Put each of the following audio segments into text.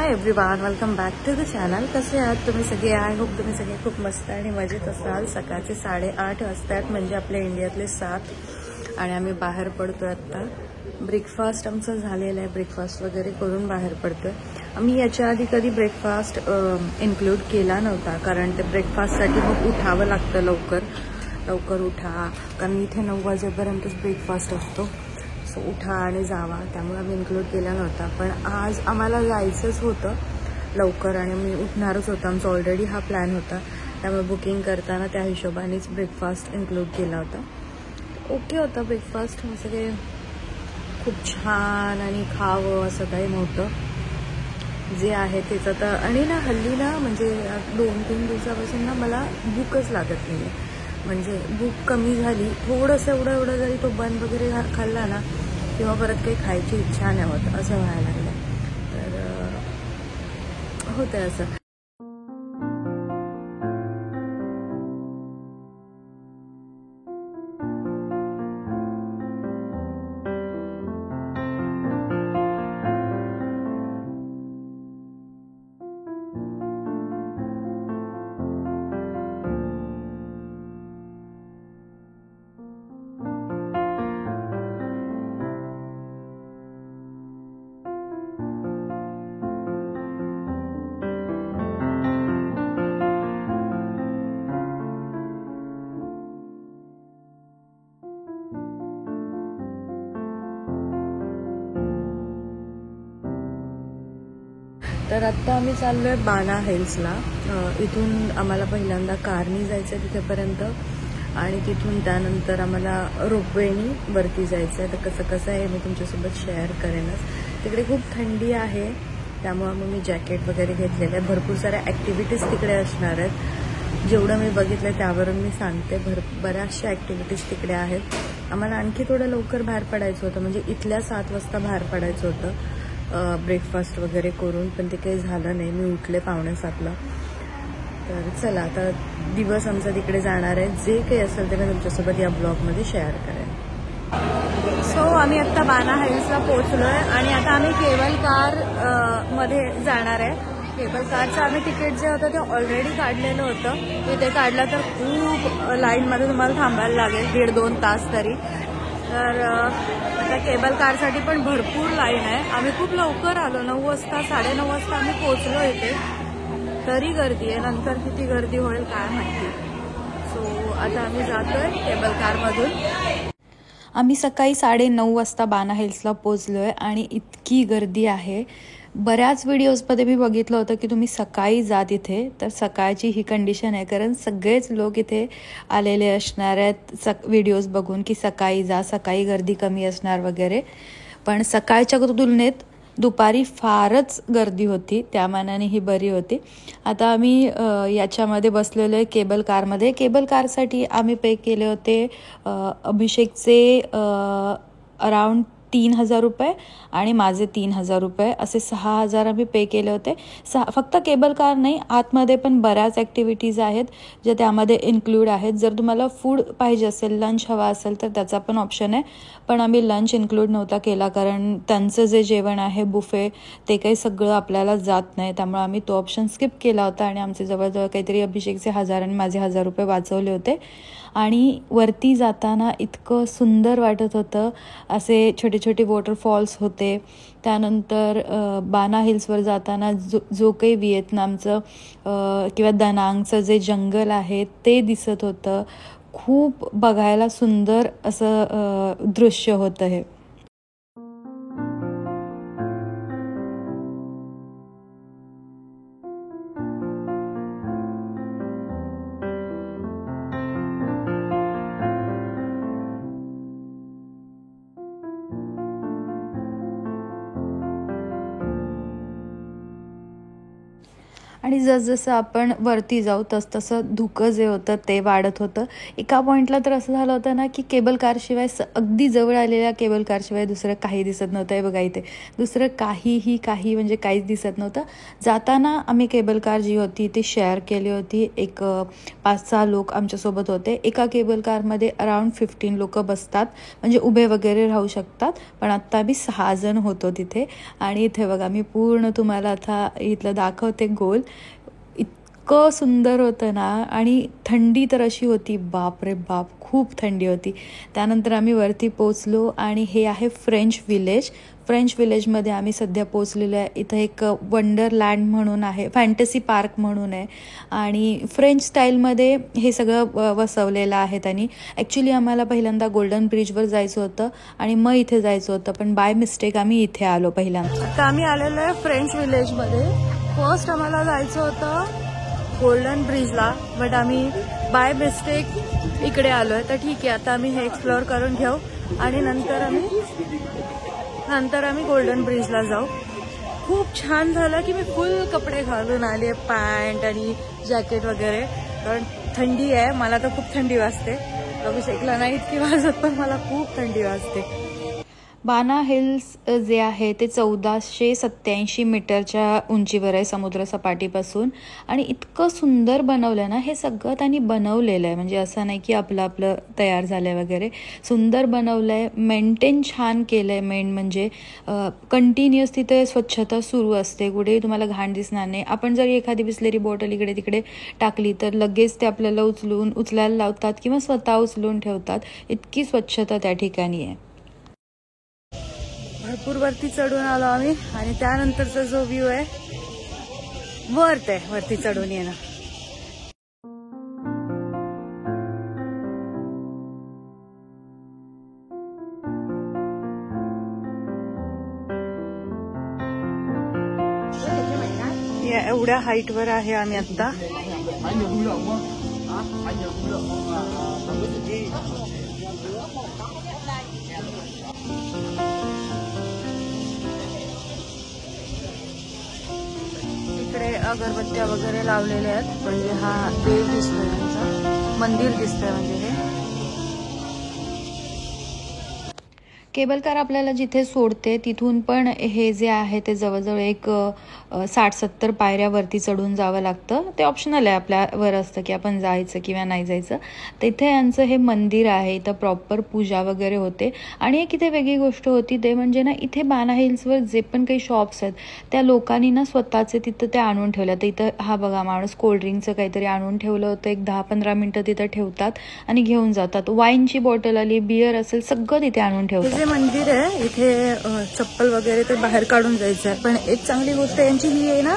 High everyone, welcome back to the channel. कसे आहात तुम्ही सगळे? आय होप तुम्ही सगळे खूप मस्त आणि मजेत असाल. सकाळचे 8:30 वाजतात, म्हणजे आपल्या इंडियातले 7. आणि आम्ही बाहेर पडतोय आत्ता. ब्रेकफास्ट आमचं झालेलं आहे, ब्रेकफास्ट वगैरे करून बाहेर पडतोय. आम्ही याच्या आधी कधी ब्रेकफास्ट इन्क्लूड केला नव्हता, कारण ते ब्रेकफास्टसाठी मग उठावं लागतं लवकर उठा, कारण इथे 9 वाजेपर्यंतच ब्रेकफास्ट असतो. सो उठा आणि जावा, त्यामुळे आम्ही इन्क्लूड केला नव्हता. पण आज आम्हाला जायचंच होतं लवकर आणि मी उठणारच होतं. आमचा ऑलरेडी हा प्लॅन होता, त्यामुळे बुकिंग करताना त्या हिशोबानेच ब्रेकफास्ट इन्क्लूड केला होता. ओके होता ब्रेकफास्ट, असं काही खूप छान आणि खावं असं काही नव्हतं जे आहे त्याचं. तर आणि ना हल्ली ना म्हणजे 2-3 दिवसापासून ना मला भूकच लागत नाही आहे. म्हणजे भूक कमी झाली, थोडंसं एवढं जरी तो बन वगैरे खाल्ला ना किंवा परत काही खायची इच्छा नाही होत, असं व्हायला लागलं. तर होतं असं. तर आत्ता आम्ही चाललो आहे बाणा हिल्सला. इथून आम्हाला पहिल्यांदा कारनी जायचं आहे तिथेपर्यंत, आणि तिथून त्यानंतर आम्हाला रोपवेनी वरती जायचं आहे. तर कसं आहे मी तुमच्यासोबत शेअर करेनच. तिकडे खूप थंडी आहे, त्यामुळं मग मी जॅकेट वगैरे घेतलेलं आहे. भरपूर साऱ्या ॲक्टिव्हिटीज तिकडे असणार आहेत. जेवढं मी बघितलं त्यावरून मी सांगते, बऱ्याचशा ॲक्टिव्हिटीज तिकडे आहेत. आम्हाला आणखी थोडं लवकर बाहेर पडायचं होतं, म्हणजे इथल्या 7 वाजता बाहेर पडायचं होतं ब्रेकफास्ट वगैरे करून, पण ते काही झालं नाही. मी उठले 6:45ला. तर चला, आता दिवस आमचा तिकडे जाणार आहे. जे काही असेल ते मी तुमच्यासोबत या ब्लॉगमध्ये शेअर करेन. सो आम्ही आत्ता बाणा हिल्सला पोहोचलो आहे आणि आता आम्ही केबल कार मध्ये जाणार आहे. केबल कारचं आम्ही तिकीट जे होतं ते ऑलरेडी काढलेलं होतं. तिथे काढलं तर खूप लाईनमध्ये तुम्हाला थांबायला लागेल 1.5-2 तास तरी. तर आता केबल कारसाठी पण भरपूर लाईन आहे. आम्ही खूप लवकर आलो, 9 वाजता 9:30 वाजता आम्ही पोहोचलो इथे, तरी गर्दी आहे. नंतर किती गर्दी होईल काय माहिती. सो आता आम्ही जातोय केबल कारमधून. आम्ही सकाळी 9:30 वाजता बाणा हिल्सला पोहोचलो आहे आणि इतकी गर्दी आहे. बऱ्याच व्हिडिओजमध्ये मी बघितलं होतं की तुम्ही सकाळी जा तिथे, तर सकाळची ही कंडिशन आहे, कारण सगळेच लोक इथे आलेले असणार आहेत व्हिडिओज बघून की सकाळी जा, सकाळी गर्दी कमी असणार वगैरे. पण सकाळच्या तुलनेत दुपारी फारच गर्दी होती, त्या मानाने ही बरी होती. आता आम्ही याच्यामध्ये बसलेलो आहे केबल कारमध्ये. केबल कारसाठी आम्ही पे केले होते अभिषेकचे अराउंड 3,000 रुपये आणि माझे 3,000 रुपये, असे 6,000 आम्ही पे केले होते. फक्त केबल कार नाही, आतमध्ये पण बऱ्याच ॲक्टिव्हिटीज आहेत ज्या त्यामध्ये इन्क्लूड आहेत. जर तुम्हाला फूड पाहिजे असेल, लंच हवा असेल, तर त्याचा पण ऑप्शन आहे. पण आम्ही लंच इन्क्लूड नव्हता केला, कारण त्यांचं जे जेवण आहे बुफे, ते काही सगळं आपल्याला जात नाही, त्यामुळे आम्ही तो ऑप्शन स्किप केला होता. आणि आमचे जवळजवळ काहीतरी अभिषेकचे 1,000 आणि माझे 1,000 रुपये वाचवले होते. आणि वरती जाताना इतकं सुंदर वाटत होतं. असे छोटे छोटे वॉटरफॉल्स होते. त्यानंतर बाणा हिल्सवर जाताना जो काही व्हिएतनामचं किंवा दनांगचं जे जंगल आहे ते दिसत होतं. खूप बघायला सुंदर असं दृश्य होतं हे. आणि जसजसं आपण वरती जाऊ तसतसं धुकं जे होतं ते वाढत होतं. एका पॉईंटला तर असं झालं होतं ना की केबल कारशिवाय अगदी जवळ आलेल्या केबल कारशिवाय दुसरं काही दिसत नव्हतं. आहे बघा इथे दुसरं काही म्हणजे काहीच दिसत नव्हतं. जाताना आम्ही केबल कार जी होती ती शेअर केली होती. एक 5-6 लोक आमच्यासोबत होते. एका केबल कारमध्ये अराउंड 15 लोक बसतात, म्हणजे उभे वगैरे राहू शकतात. पण आत्ता आम्ही 6 जण होतो तिथे. आणि इथे बघा मी पूर्ण तुम्हाला आता इथलं दाखवते गोल. इतकं सुंदर होतं ना. आणि थंडी तर अशी होती, बाप रे बाप, खूप थंडी होती. त्यानंतर आम्ही वरती पोचलो आणि हे आहे फ्रेंच विलेज. फ्रेंच विलेजमध्ये आम्ही सध्या पोचलेलो आहे. इथं एक वंडरलँड म्हणून आहे, फॅन्टसी पार्क म्हणून आहे आणि फ्रेंच स्टाईलमध्ये हे सगळं वसवलेलं आहे त्यांनी. ॲक्च्युली आम्हाला पहिल्यांदा गोल्डन ब्रिजवर जायचं होतं आणि मग इथे जायचं होतं, पण बाय मिस्टेक आम्ही इथे आलो पहिल्यांदा. आता आम्ही आलेलो आहे फ्रेंच विलेजमध्ये. फर्स्ट आम्हाला जायचं होतं गोल्डन ब्रिजला, बट आम्ही बाय मिस्टेक इकडे आलो आहे. तर ठीक आहे, आता आम्ही हे एक्सप्लोअर करून घेऊ आणि नंतर आम्ही गोल्डन ब्रिजला जाऊ. खूप छान झालं की मी फुल कपडे घालून आले, पॅन्ट आणि जॅकेट वगैरे, कारण थंडी आहे. मला तर खूप थंडी वाजते. अभिषेकला नाही इतकी वाजत, पण मला खूप थंडी वाजते. बाना हिल्स जे आहे ते 1487 मीटरच्या उंचीवर आहे समुद्र सपाटीपासून. आणि इतकं सुंदर बनवलं ना, हे सगळं त्यांनी बनवलेलं आहे. म्हणजे असं नाही की आपलं तयार झालं आहे वगैरे. सुंदर बनवलं आहे, मेंटेन छान केलं आहे. मेन म्हणजे कंटिन्युअस तिथे स्वच्छता सुरू असते, कुठेही तुम्हाला घाण दिसणार नाही. आपण जर एखादी बिसलेरी बॉटल इकडे तिकडे टाकली तर लगेच ते आपल्याला उचलायला लावतात किंवा स्वतः उचलून ठेवतात. इतकी स्वच्छता त्या ठिकाणी आहे. भरपूर वरती चढून आलो आम्ही आणि त्यानंतरचा जो व्ह्यू आहे वरती चढून येणं. या एवढ्या हाईटवर आहे आम्ही आता. इकडे अगरबत्त्या वगैरे लावलेल्या आहेत, म्हणजे हा देव दिसतोय, त्यांचं मंदिर दिसतंय. म्हणजे हे केबल कार आपल्याला जिथे सोडते तिथून पण हे जे आहे ते जवळजवळ एक 60-70 पायऱ्यावरती चढून जावं लागतं. ते ऑप्शनल आहे, आपल्यावर असतं की आपण जायचं किंवा नाही जायचं. तिथे यांचं हे मंदिर आहे, इथं प्रॉपर पूजा वगैरे होते. आणि एक इथे वेगळी गोष्ट होती ते म्हणजे ना, इथे बाना हिल्सवर जे पण काही शॉप्स आहेत त्या लोकांनी ना स्वतःचे तिथं ते आणून ठेवलं. तर इथं हा बघा माणूस कोल्ड्रिंकचं काहीतरी आणून ठेवलं होतं. एक 10-15 मिनटं तिथं ठेवतात आणि घेऊन जातात. वाईनची बॉटल आली, बियर असेल, सगळं तिथे आणून ठेवतात. जे मंदिर आहे इथे चप्पल वगैरे ते बाहेर काढून जायचं आहे. पण एक चांगली गोष्ट यांची ही आहे ना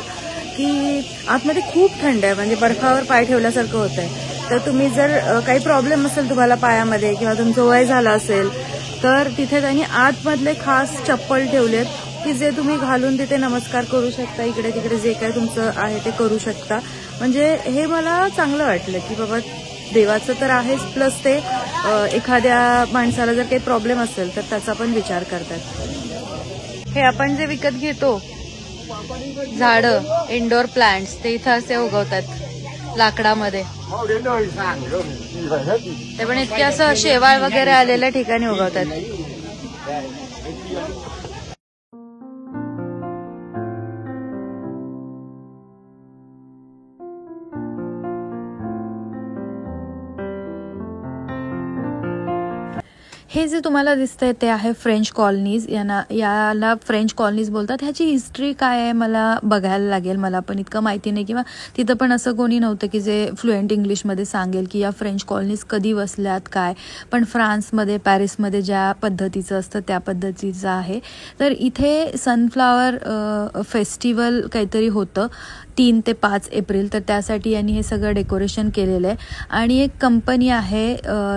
की आतमध्ये खूप थंड आहे, म्हणजे बर्फावर पाय ठेवल्यासारखं होत आहे. तर तुम्ही जर काही प्रॉब्लेम असेल तुम्हाला पायामध्ये किंवा तुमचं वय झालं असेल तर तिथे त्यांनी आतमधले खास चप्पल ठेवलेत की जे तुम्ही घालून तिथे नमस्कार करू शकता, इकडे तिकडे जे काय तुमचं आहे ते करू शकता. म्हणजे हे मला चांगलं वाटलं की बाबा देवाचं तर आहेच, प्लस ते एखाद्या माणसाला जर काही प्रॉब्लेम असेल तर त्याचा पण विचार करतात. हे आपण जे विकत घेतो झाडं, इंडोर प्लांट्स, ते इथं असे उगवतात लाकडामध्ये. ते पण इतके असं शेवाळ वगैरे आलेल्या ठिकाणी उगवतात. हे जे तुम्हाला दिसतंय ते आहे फ्रेंच कॉलनीज. याला फ्रेंच कॉलनीज बोलतात. ह्याची हिस्ट्री काय आहे मला बघायला लागेल, मला पण इतकं माहिती नाही, किंवा तिथं पण असं कोणी नव्हतं की जे फ्लुएंट इंग्लिशमध्ये सांगेल की या फ्रेंच कॉलनीज कधी वसल्यात काय. पण फ्रान्समध्ये, पॅरिसमध्ये ज्या पद्धतीचं असतं त्या पद्धतीचं आहे. तर इथे सनफ्लावर फेस्टिवल काहीतरी होतं 3 ते 5 एप्रिल, तर त्यासाठी यांनी हे सगळं डेकोरेशन केलेलं आहे. आणि एक कंपनी आहे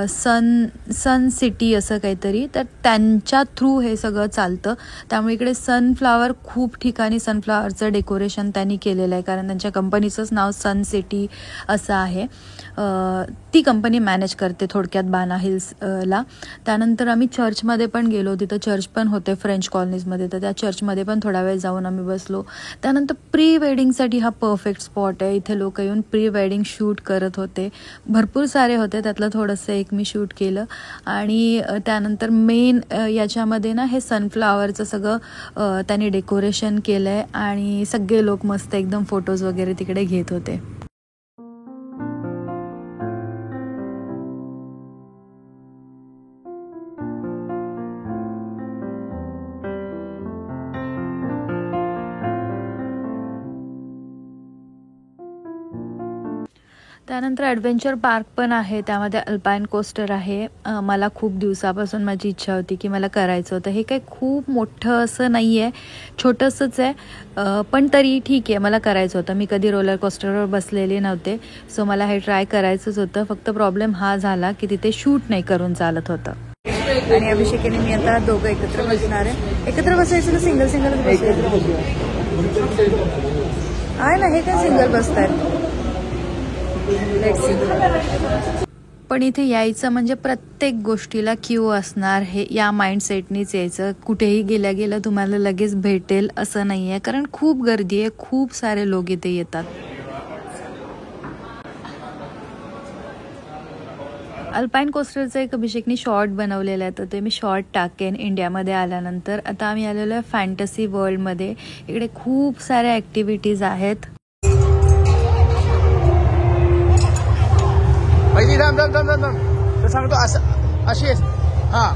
सन सिटी असं असं काहीतरी, तर त्यांच्या थ्रू हे सगळं चालतं. त्यामुळे इकडे सनफ्लावर खूप ठिकाणी सनफ्लावरचं डेकोरेशन त्यांनी केलेलं आहे, कारण त्यांच्या कंपनीचंच नाव सन सिटी असं आहे. ती कंपनी मॅनेज करते थोडक्यात बाना हिल्सला. त्यानंतर आम्ही चर्चमध्ये पण गेलो, तिथं चर्च पण होते फ्रेंच कॉलनीजमध्ये, तर त्या चर्चमध्ये पण थोडा वेळ जाऊन आम्ही बसलो. त्यानंतर प्री वेडिंगसाठी हा परफेक्ट स्पॉट आहे. इथे लोक येऊन प्री वेडिंग शूट करत होते, भरपूर सारे होते, त्यातलं थोडंसं एक मी शूट केलं. आणि त्यानंतर मेन याच्यामध्ये ना हे सनफ्लावरचं सगळं त्यांनी डेकोरेशन केलं आहे आणि सगळे लोक मस्त एकदम फोटोज वगैरे तिकडे घेत होते. त्यानंतर ॲडव्हेंचर पार्क पण आहे, त्यामध्ये अल्पाईन कोस्टर आहे. मला खूप दिवसापासून माझी इच्छा होती की मला करायचं होतं. हे काही खूप मोठं असं नाही आहे, छोटंसंच आहे, पण तरी ठीक आहे, मला करायचं होतं. मी कधी रोलर कोस्टरवर बसलेले नव्हते, सो मला हे ट्राय करायचंच होतं. फक्त प्रॉब्लेम हा झाला की तिथे शूट नाही करून चालत होतं. आणि अभिषेकीने मी आता दोघं एकत्र बसणार आहे. एकत्र बसायचं ना सिंगल सिंगल बसायचं आहे ना, हे काय सिंगल बसतायत. पण इथे यायचं म्हणजे प्रत्येक गोष्टीला क्यू असणार, हे या माइंडसेटनीच यायचं. कुठेही गेल्या गेल्या तुम्हाला लगेच भेटेल असं नाही आहे, कारण खूप गर्दी आहे, खूप सारे लोक इथे येतात. अल्पाईन कोस्टरचं एक अभिषेकनी शॉर्ट बनवलेलं आहे, तर ते मी शॉर्ट टाकेन इंडियामध्ये आल्यानंतर. आता आम्ही आलेलो आहे फॅन्टसी वर्ल्डमध्ये. इकडे खूप साऱ्या ॲक्टिव्हिटीज आहेत. तर सांगतो असं अशी हां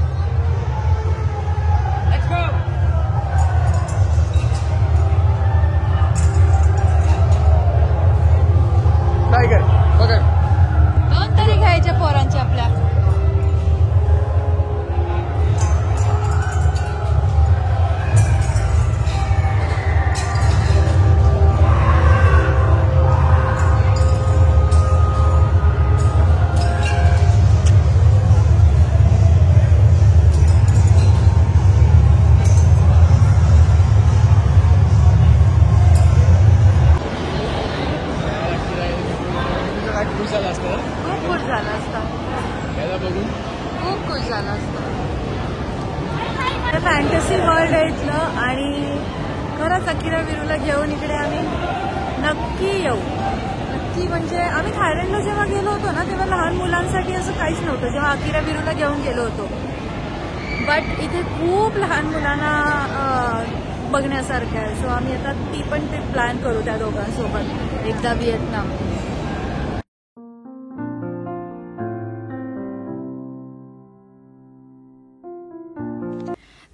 टायगर बघा, दोन तरी घ्यायच्या पोरांच्या आपल्या. खूप खुश झाला असता. फॅन्टसी वर्ल्ड आहे इथलं, आणि खरंच अकिरा वीरूला घेऊन इकडे आम्ही नक्की येऊ. नक्की म्हणजे आम्ही थायलंडला जेव्हा गेलो होतो ना, तेव्हा लहान मुलांसाठी असं काहीच नव्हतं, जेव्हा अकिरा वीरूला घेऊन गेलो होतो. बट इथे खूप लहान मुलांना बघण्यासारखं आहे. सो आम्ही आता ती पण ट्रिप प्लॅन करू त्या दोघांसोबत, एकदा व्हिएतनाम.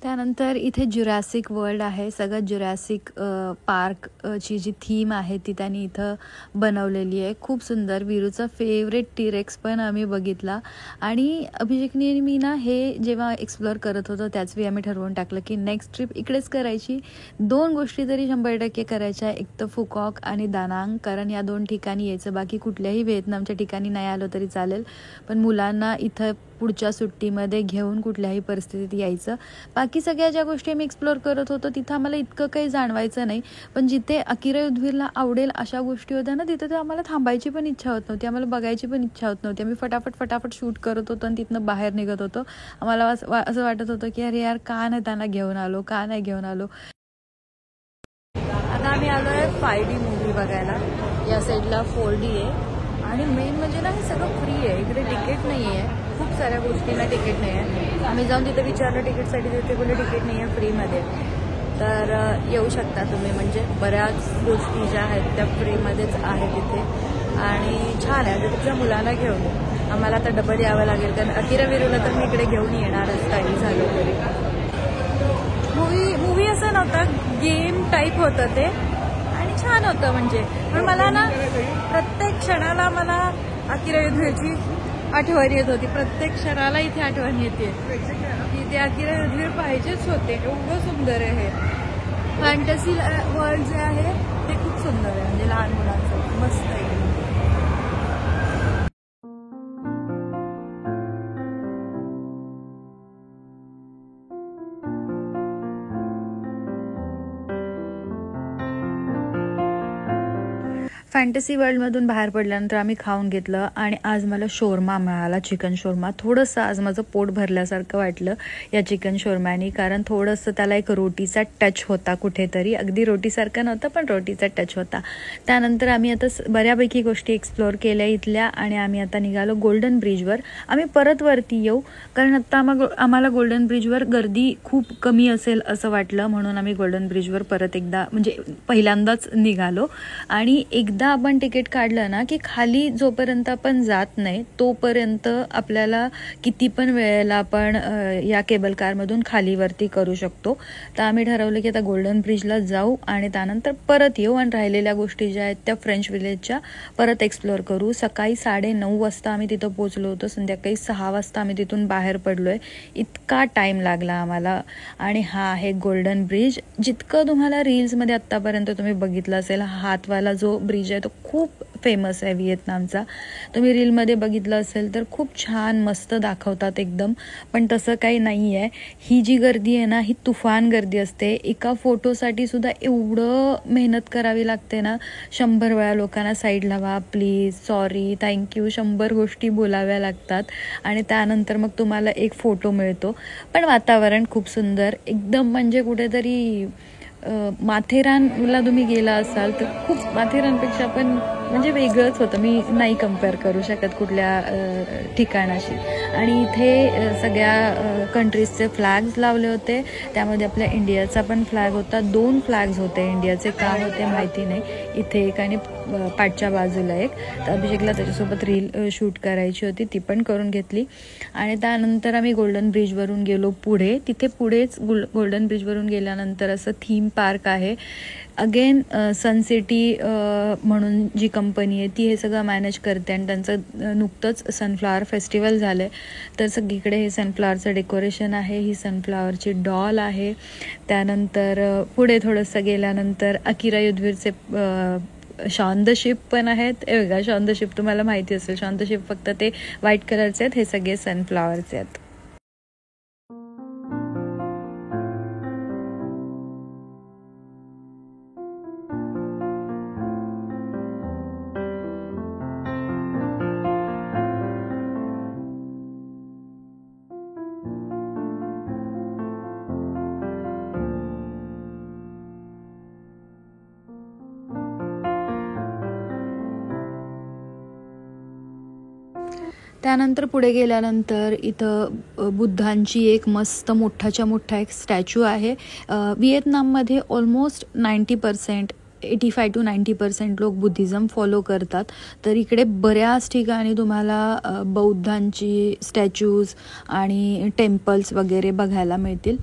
त्यानंतर इथे जुरॅसिक वर्ल्ड आहे. सगळं जुरॅसिक पार्कची जी थीम आहे ती त्यांनी इथं बनवलेली आहे, खूप सुंदर. वीरूचा फेवरेट टीरेक्स पण आम्ही बघितला. आणि अभिषेकने मी ना हे जेव्हा एक्सप्लोअर करत होतो त्याच वेळी आम्ही ठरवून टाकलं की नेक्स्ट ट्रिप इकडेच करायची. 2 गोष्टी तरी 100% करायच्या, एक तर फुकॉक आणि दानांग, कारण या 2 ठिकाणी यायचं. बाकी कुठल्याही व्हिएतनामच्या ठिकाणी नाही आलो तरी चालेल, पण मुलांना इथं पुढच्या सुट्टीमध्ये घेऊन कुठल्याही परिस्थितीत यायचं. बाकी सगळ्या ज्या गोष्टी आम्ही एक्सप्लोअर करत होतो तिथं आम्हाला इतकं काही जाणवायचं नाही, पण जिथे अकिरा युद्धवीरला आवडेल अशा गोष्टी होत्या ना, तिथे तर आम्हाला थांबायची पण इच्छा होत नव्हती, आम्हाला बघायची पण इच्छा होत नव्हती. आम्ही फटाफट शूट करत होतो आणि तिथनं बाहेर निघत होतो. आम्हाला असं वाटत होतं की अरे यार, का नाही त्यांना घेऊन आलो, का नाही घेऊन आलो. आता आम्ही आलो आहे 5D मूव्ही बघायला. या साईडला 4D आहे, आणि मेन म्हणजे ना हे सगळं फ्री आहे, इकडे तिकीट नाही आहे. खूप साऱ्या गोष्टींना तिकीट नाही आहे. आम्ही जाऊन तिथे विचारलं तिकीटसाठी, तिथे बोलले तिकीट नाही आहे, फ्रीमध्ये. तर येऊ शकता तुम्ही, म्हणजे बऱ्याच गोष्टी ज्या आहेत त्या फ्रीमध्येच आहेत इथे, आणि छान आहे. म्हणजे तुमच्या मुलांना घेऊन आम्हाला आता डबल यावं लागेल, कारण अकिरा वीरूला तर मी इकडे घेऊन येणारच काही झालं तरी. मूवी असं नव्हता, गेम टाईप होतं ते, आणि छान होतं म्हणजे. पण मला ना प्रत्येक क्षणाला मला अकिरा युद्धवीरची आठवण येत होती, प्रत्येक क्षणाला इथे आठवण येते की ते अकिरा युद्धवीर पाहिजेच होते. एवढं सुंदर आहे हे फॅन्टसी वर्ल्ड जे आहे ते, खूप सुंदर आहे, म्हणजे लहान मुलांचं मस्त आहे. फॅन्टसी वर्ल्डमधून बाहेर पडल्यानंतर आम्ही खाऊन घेतलं आणि आज मला शोरमा मिळाला, चिकन शोरमा. थोडंसं आज माझं पोट भरल्यासारखं वाटलं या चिकन शोरम्यानी, कारण थोडंसं त्याला एक रोटीचा टच होता कुठेतरी. अगदी रोटीसारखं नव्हतं पण रोटीचा टच होता. त्यानंतर आम्ही आता बऱ्यापैकी गोष्टी एक्सप्लोअर केल्या इथल्या आणि आम्ही आता निघालो गोल्डन ब्रिजवर. आम्ही परत वरती येऊ कारण आत्ता आम्हाला गोल्डन ब्रिजवर गर्दी खूप कमी असेल असं वाटलं, म्हणून आम्ही गोल्डन ब्रिजवर परत एकदा म्हणजे पहिल्यांदाच निघालो. आणि एकदा आपण तिकीट काढलं ना की खाली जोपर्यंत आपण जात नाही तोपर्यंत आपल्याला किती पण वेळेला आपण या केबल कारमधून खालीवरती करू शकतो. तर आम्ही ठरवलं की आता गोल्डन ब्रिजला जाऊ आणि त्यानंतर परत येऊ आणि राहिलेल्या गोष्टी ज्या आहेत त्या फ्रेंच विलेजच्या परत एक्सप्लोअर करू. सकाळी 9:30 वाजता आम्ही तिथं पोहोचलो होतो, संध्याकाळी 6 वाजता आम्ही तिथून बाहेर पडलोय. इतका टाईम लागला आम्हाला. आणि हा आहे गोल्डन ब्रिज. जितकं तुम्हाला रील्समध्ये आत्तापर्यंत तुम्ही बघितलं असेल, हातवाला जो ब्रिज आहे तो खूप फेमस आहे व्हिएतनामचा. तुम्ही रीलमध्ये बघितलं असेल तर खूप छान मस्त दाखवतात एकदम, पण तसं काही नाही आहे. ही जी गर्दी आहे ना ही तुफान गर्दी असते. एका फोटोसाठी सुद्धा एवढं मेहनत करावी लागते ना. 100 वेळा लोकांना साईडला व्हा, प्लीज, सॉरी, थँक्यू, 100 गोष्टी बोलाव्या लागतात आणि त्यानंतर मग तुम्हाला एक फोटो मिळतो. पण वातावरण खूप सुंदर एकदम, म्हणजे कुठेतरी माथेरानला तुम्ही गेला असाल तर खूप माथेरानपेक्षा पण म्हणजे वेगळंच होतं. मी नाही कम्पेअर करू शकत कुठल्या ठिकाणाशी. आणि इथे सगळ्या कंट्रीजचे फ्लॅग्स लावले होते. त्यामध्ये आपल्या इंडियाचा पण फ्लॅग होता. 2 फ्लॅग्स होते. इंडियाचे का होते माहिती नाही. इथे एक आणि पाठच्या बाजूला एक. तर अभिषेकला त्याच्यासोबत रील शूट करायची होती, ती पण करून घेतली. आणि त्यानंतर आम्ही गोल्डन ब्रिजवरून गेलो पुढे. तिथे पुढेच गोल्डन ब्रिजवरून गेल्यानंतर असं थीम पार्क आहे. अगेन सन सिटी म्हणून जी कंपनी आहे ती हे सगळं मॅनेज करते आणि त्यांचं नुकतंच सनफ्लॉवर फेस्टिवल झालं आहे. तर सगळीकडे हे सनफ्लॉवरचं डेकोरेशन आहे. ही सनफ्लॉवरची डॉल आहे. त्यानंतर पुढे थोडंसं गेल्यानंतर अकिरा युद्धवीरचे शॉन द शिप पण आहेत. बघा, शॉन द शिप तुम्हाला माहिती असेल. शॉन द शिप फक्त ते व्हाईट कलरचे आहेत, हे सगळे सनफ्लॉवरचे आहेत. त्यानंतर पुढे गेल्यानंतर इथं बुद्धांची एक मस्त मोठाच्या मोठा एक स्टॅच्यू आहे. व्हिएतनाममध्ये ऑलमोस्ट 90% 85 to 90% लोक बुद्धिझम फॉलो करतात. तर इकडे बऱ्याच ठिकाणी तुम्हाला बौद्धांची स्टॅच्यूज आणि टेम्पल्स वगैरे बघायला मिळतील.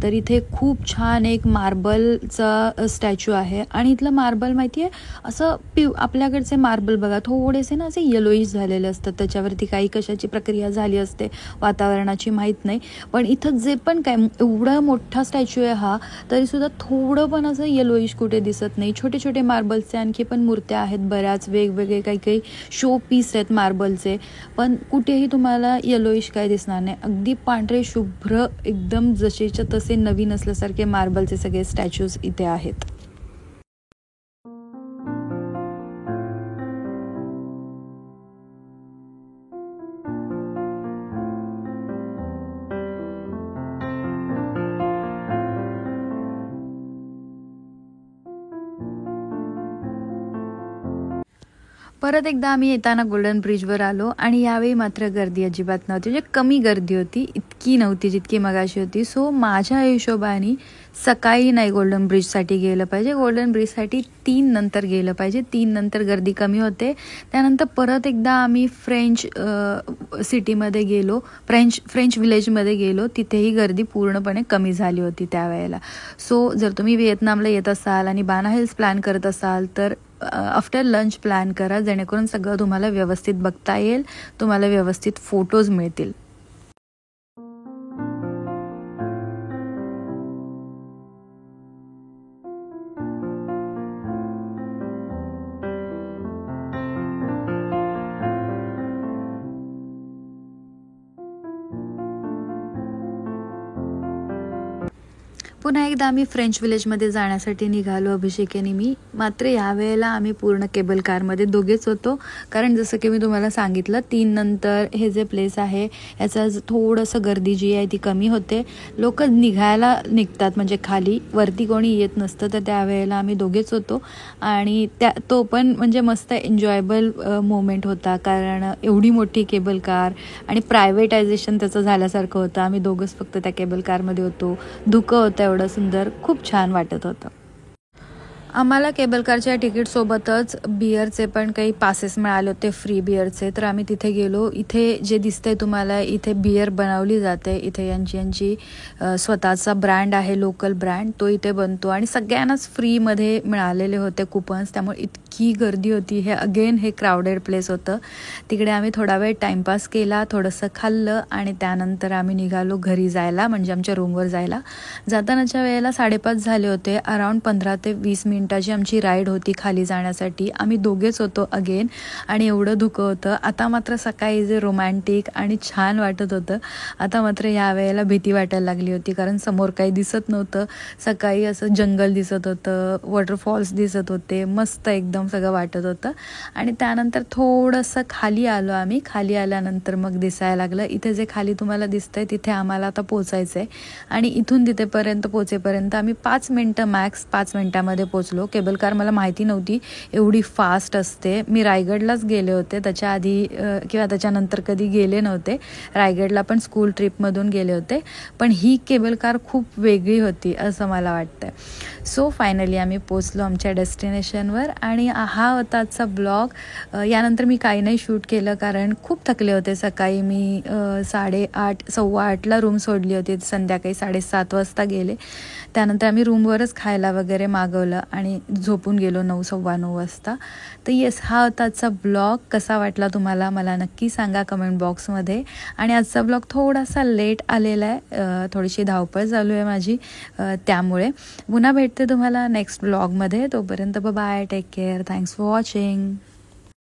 तर इथे खूप छान एक मार्बलचा स्टॅच्यू आहे आणि इथलं मार्बल माहिती आहे असं आपल्याकडचे मार्बल बघा थोडेसे ना असे येलोइश झालेले असतात. त्याच्यावरती काही कशाची प्रक्रिया झाली असते वातावरणाची माहीत नाही. पण इथं जे पण काय एवढा मोठा स्टॅच्यू आहे हा, तरीसुद्धा थोडं पण असं येलोइश कुठे दिसत नाही. छोटे छोटे मार्बलचे आणखी पण मूर्त्या आहेत बऱ्याच वेगवेगळे, काही काही शो पीस आहेत मार्बलचे, पण कुठेही तुम्हाला येलोइश काय दिसणार नाही. अगदी पांढरे शुभ्र एकदम जसेच्या तसे नवीन असल्यासारखे मार्बलचे सगळे स्टॅच्यूज इथे आहेत. परत एकदा आम्ही येताना गोल्डन ब्रिजवर आलो आणि यावेळी मात्र गर्दी अजिबात नव्हती. म्हणजे कमी गर्दी होती, इतकी नव्हती जितकी मगाशी होती. सो माझ्या हिशोबाने सकाळी नाही गोल्डन ब्रिजसाठी गेलं पाहिजे. गोल्डन ब्रिजसाठी 3 नंतर गेलं पाहिजे. 3 नंतर गर्दी कमी होते. त्यानंतर परत एकदा आम्ही फ्रेंच सिटीमध्ये गेलो, फ्रेंच विलेजमध्ये गेलो. तिथेही गर्दी पूर्णपणे कमी झाली होती त्यावेळेला. सो जर तुम्ही व्हिएतनामला येत असाल आणि बाना हिल्स प्लॅन करत असाल तर आफ्टर लंच प्लॅन करा, जेणेकरून सगळं तुम्हाला व्यवस्थित बघता येईल, तुम्हाला व्यवस्थित फोटोज मिळतील. पुन्हा एकदा आम्ही फ्रेंच विलेजमध्ये जाण्यासाठी निघालो अभिषेक आणि मी. मात्र यावेळेला आम्ही पूर्ण केबल कारमध्ये दोघेच होतो, कारण जसं की मी तुम्हाला सांगितलं 3 नंतर हे जे प्लेस आहे याचं थोडंसं गर्दी जी आहे ती कमी होते. लोक निघायला निघतात, म्हणजे खाली वरती कोणी येत नसतं. तर त्यावेळेला आम्ही दोघेच होतो आणि तो पण म्हणजे मस्त एन्जॉयबल मोमेंट होता, कारण एवढी मोठी केबल कार आणि प्रायव्हेटायझेशन त्याचं झाल्यासारखं होतं. आम्ही दोघंच फक्त त्या केबल कारमध्ये होतो. धुकं होतं एवढं सुंदर, खूप छान वाटत होतं. आम्हाला केबल कारच्या तिकीटसोबतच बिअरचे पण काही पासेस मिळाले होते, फ्री बिअरचे. तर आम्ही तिथे गेलो. इथे जे दिसतंय तुम्हाला, इथे बिअर बनवली जाते. इथे यांची स्वतःचा ब्रँड आहे, लोकल ब्रँड, तो इथे बनतो आणि सगळ्यांनाच फ्रीमध्ये मिळालेले होते कुपन्स. त्यामुळे इतकी गर्दी होती. हे क्राऊडेड प्लेस होतं. तिकडे आम्ही थोडा वेळ टाईमपास केला, थोडंसं खाल्लं आणि त्यानंतर आम्ही निघालो घरी जायला, म्हणजे आमच्या रूमवर जायला. जातानाच्या वेळेला 5:30 झाले होते. अराउंड 15 ते 20 मिनिटाची आमची राईड होती खाली जाण्यासाठी. आम्ही दोघेच होतो अगेन आणि एवढं धुकं होतं. आता मात्र सकाळी जे रोमॅन्टिक आणि छान वाटत होतं, आता मात्र या वेळेला भीती वाटायला लागली होती, कारण समोर काही दिसत नव्हतं. सकाळी असं जंगल दिसत होतं, वॉटरफॉल्स दिसत होते, मस्त एकदम सगळं वाटत होतं. आणि त्यानंतर थोडंसं खाली आलो आम्ही. खाली आल्यानंतर मग दिसायला लागलं, इथे जे खाली तुम्हाला दिसतंय तिथे आम्हाला आता पोचायचं आहे. आणि इथून तिथेपर्यंत पोचेपर्यंत आम्ही 5 मिनटं मॅक्स 5 मिनटामध्ये पोचलो. केबल कार मला माहिती नव्हती एवढी फास्ट असते. मी रायगडलाच गेले होते, त्याच्या आधी किंवा त्याच्यानंतर कधी गेले नव्हते. रायगडला पण स्कूल ट्रिपमधून गेले होते, पण ही केबल कार खूप वेगळी होती असं मला वाटतंय. सो फायनली आम्ही पोचलो आमच्या डेस्टिनेशनवर आणि हा होता आजचा ब्लॉग. यानंतर मी काही नाही शूट केलं, कारण खूप थकले होते. सकाळी मी 8:30 8:15ला रूम सोडली होती, संध्याकाळी 7:30 वाजता गेले. त्यानंतर आम्ही रूमवरच खायला वगैरे मागवलं आणि झोपून गेलो 9 9:15 वाजता. तर येस, हा होता आजचा ब्लॉग. कसा वाटला तुम्हाला मला नक्की सांगा कमेंट बॉक्समध्ये. आणि आजचा ब्लॉग थोडासा लेट आलेला आहे, थोडीशी धावपळ चालू आहे माझी, त्यामुळे. पुन्हा भेटते तुम्हाला नेक्स्ट ब्लॉगमध्ये. तोपर्यंत bye, take care, thanks for watching.